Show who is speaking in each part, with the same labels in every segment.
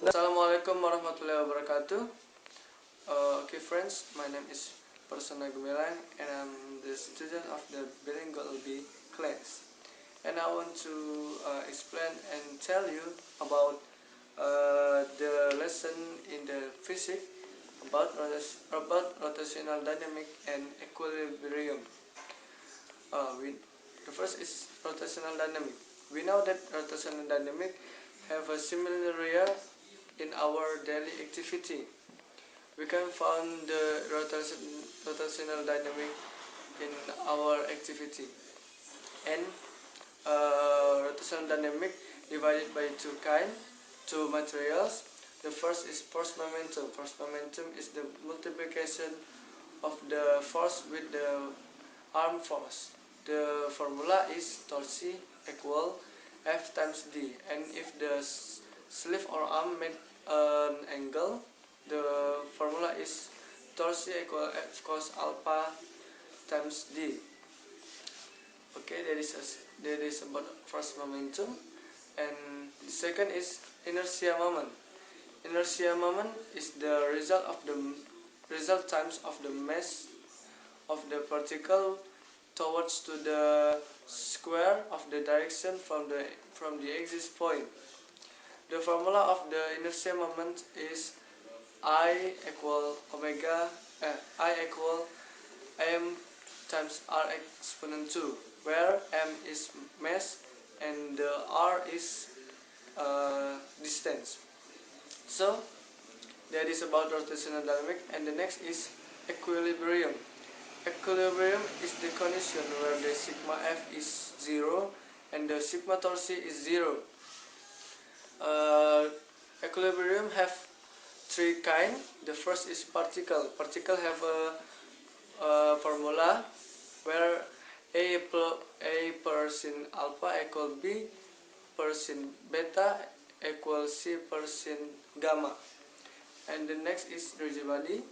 Speaker 1: Assalamualaikum warahmatullahi wabarakatuh. Okay friends, my name is Persona Gumilang and I'm the student of the Bilingual B class. And I want to explain and tell you about the lesson in the physics about rotational dynamic and equilibrium. The first is rotational dynamic. We know that rotational dynamic have a similar area in our daily activity. We can find the rotational dynamic in our activity, and rotational dynamic divided by two materials. The first is force momentum. Force momentum is the multiplication of the force with the arm force. The formula is torsi equal F times D, and if the sleeve or arm make an angle, the formula is torsi equal F cos alpha times D. Okay, that is about first momentum, and the second is inertia moment. Inertia moment is the result times of the mass of the particle towards to the square of the direction from the axis point. The formula of the inertia moment is I equal m times r exponent 2, where m is mass and the r is distance. So that is about rotational dynamic, and the next is equilibrium. Equilibrium is the condition where the sigma f is 0 and the sigma torsi is 0. Equilibrium have three kinds. The first is particle. Particle have a formula where a per sin alpha equal b per sin beta equal c per sin gamma. And the next is rigid body,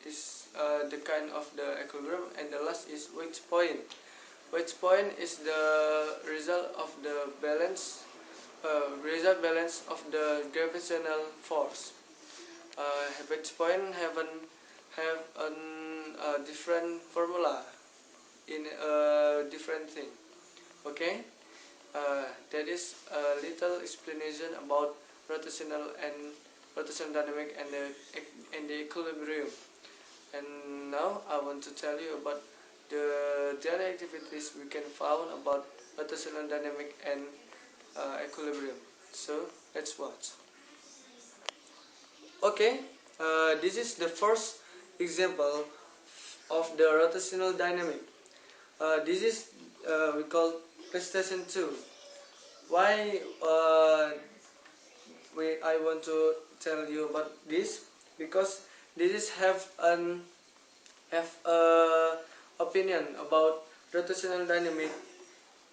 Speaker 1: is the kind of the equilibrium, and the last is wedge point. Wedge point is the result of the balance of the gravitational force. Wedge point have a different formula in a different thing. Okay, that is a little explanation about rotational dynamic and the equilibrium. And now I want to tell you about the daily activities we can find about rotational dynamic and equilibrium. So let's watch. Okay, this is the first example of the rotational dynamic. This is we call PlayStation 2. Why I want to tell you about this? Because this is have opinion about rotational dynamic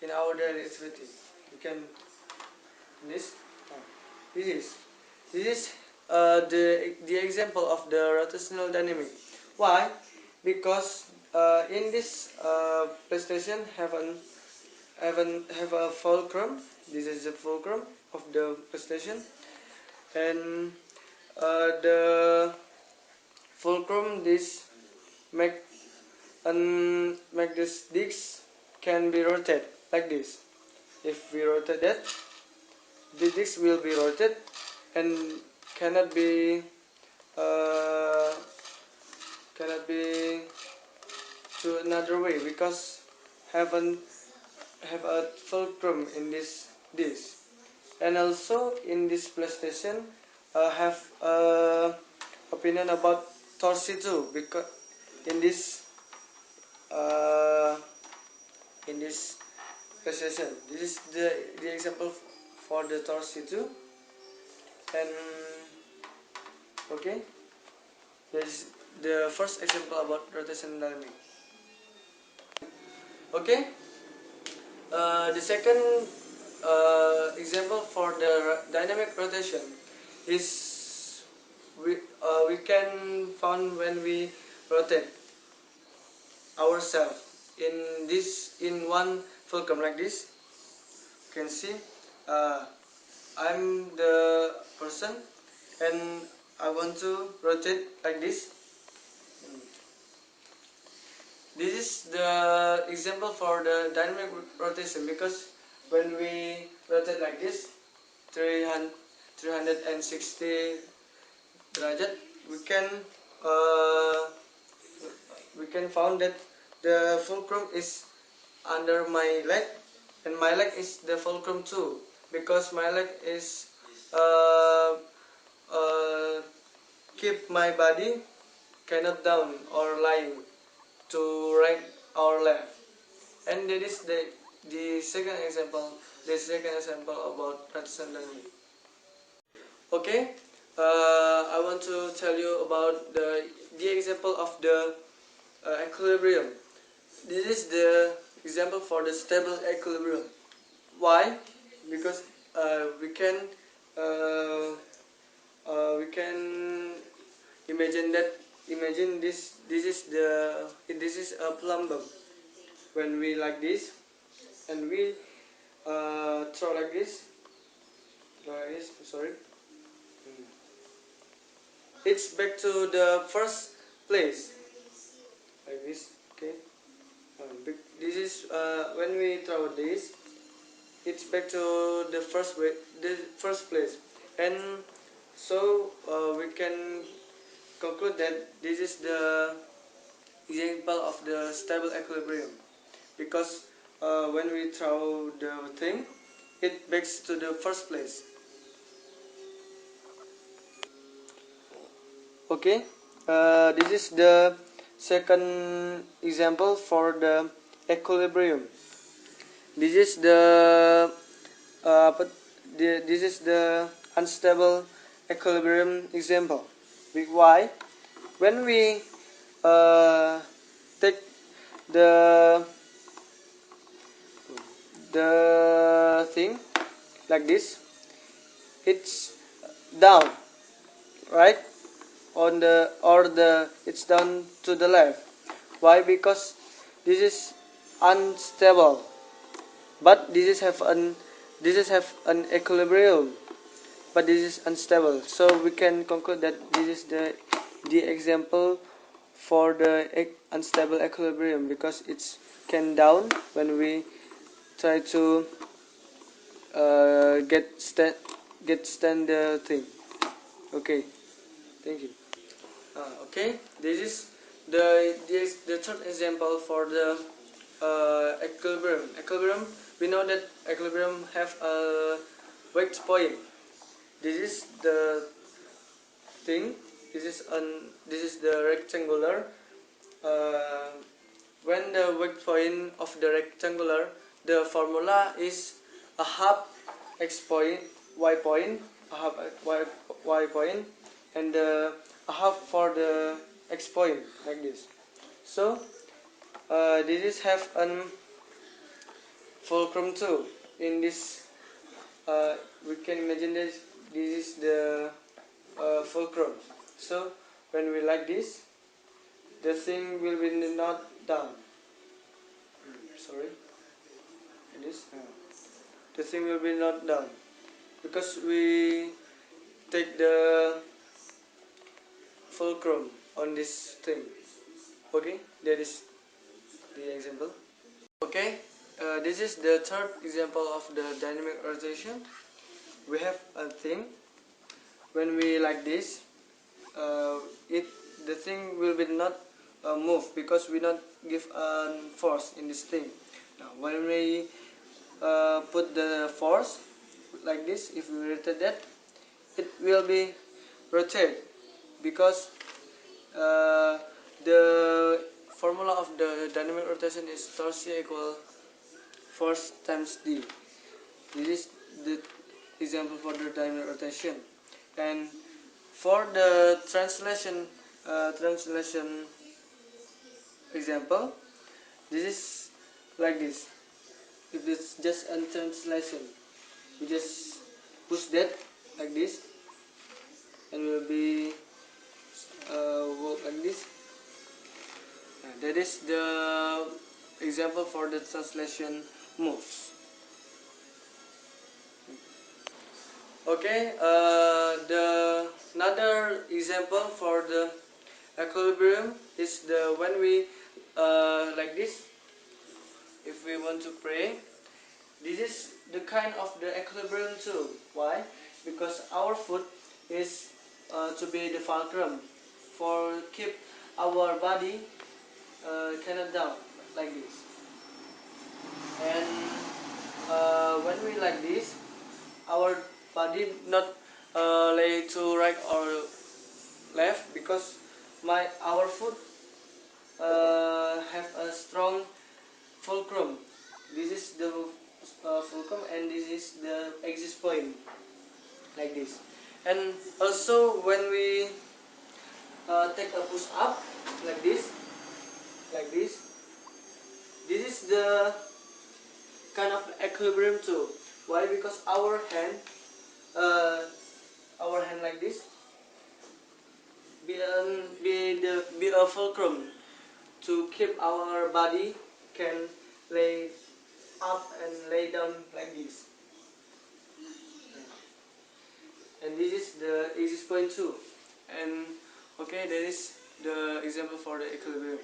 Speaker 1: in our daily activity. You can this is the example of the rotational dynamic. Why? Because in this PlayStation have a fulcrum. This is the fulcrum of the PlayStation, and the fulcrum this make this disc can be rotated like this. If we rotate that, the disc will be rotated and cannot be to another way, because have a fulcrum in this disc. And also in this PlayStation have opinion about torsi too, because in this PlayStation, this is the example for the torsi too. And okay, this is the first example about rotational dynamic. Okay, the second example for the dynamic rotation is we can find when we rotate ourselves in one fulcrum like this. You can see I'm the person and I want to rotate like this. This is the example for the dynamic rotation, because when we rotate like this 360 derajat, we can uh, found that the fulcrum is under my leg, and my leg is the fulcrum too, because my leg is uh, uh, keep my body cannot down or lying to right or left. And that is the second example, about rotation dynamic. Okay, I want to tell you about the example of the equilibrium. This is the example for the stable equilibrium. Why? Because uh, we can imagine this. This is a plumber. When we like this, and we throw like this, sorry, it's back to the first place, like this. Okay. This is when we throw this, it's back to the first place, and so we can conclude that this is the example of the stable equilibrium, because when we throw the thing, it backs to the first place. Okay, this is the second example for the equilibrium. This is the this is the unstable equilibrium example. Why? When we take the thing like this, it's down, right? On the or the it's down to the left. Why? Because this is unstable, but this is have an equilibrium, but this is unstable. So we can conclude that this is the example for the unstable equilibrium, because it's can down when we try to get stand the thing. Okay, thank you. Okay, this is the third example for the equilibrium. We know that equilibrium have a weight point. This is the thing. This is the rectangular. Uh, when the weight point of the rectangular, the formula is a half x point, y point, a half y point, and a half for the x point, like this. So this is have an fulcrum too. In this, we can imagine this is the fulcrum. So when we like this, the thing will be not down. Sorry, this. The thing will be not down, because we take the fulcrum on this thing. Okay, that is the example. Okay, this is the third example of the dynamic rotation. We have a thing. When we like this, the thing will be not move, because we not give a force in this thing. Now, when we put the force like this, if we rotate that, it will be rotate, because uh, the formula of the dynamic rotation is torsion equal force times d. This is the example for the dynamic rotation. And for the translation example, this is like this. If it's just a translation, we just push that like this, and will be work like this. That is the example for the translation moves. Okay, the example for the equilibrium is the when we like this. If we want to pray, this is the kind of the equilibrium too. Why? Because our foot is to be the fulcrum for keep our body cannot down like this. And when we like this, our body not lay to right or left, because our foot have a strong fulcrum. This is the fulcrum, and this is the axis point like this. And also when we take a push up like this, this is the kind of equilibrium too. Why? Because uh, our hand like this be a fulcrum to keep our body can lay up and lay down like this. And this is the axis point too. And okay, that is the example for the equilibrium.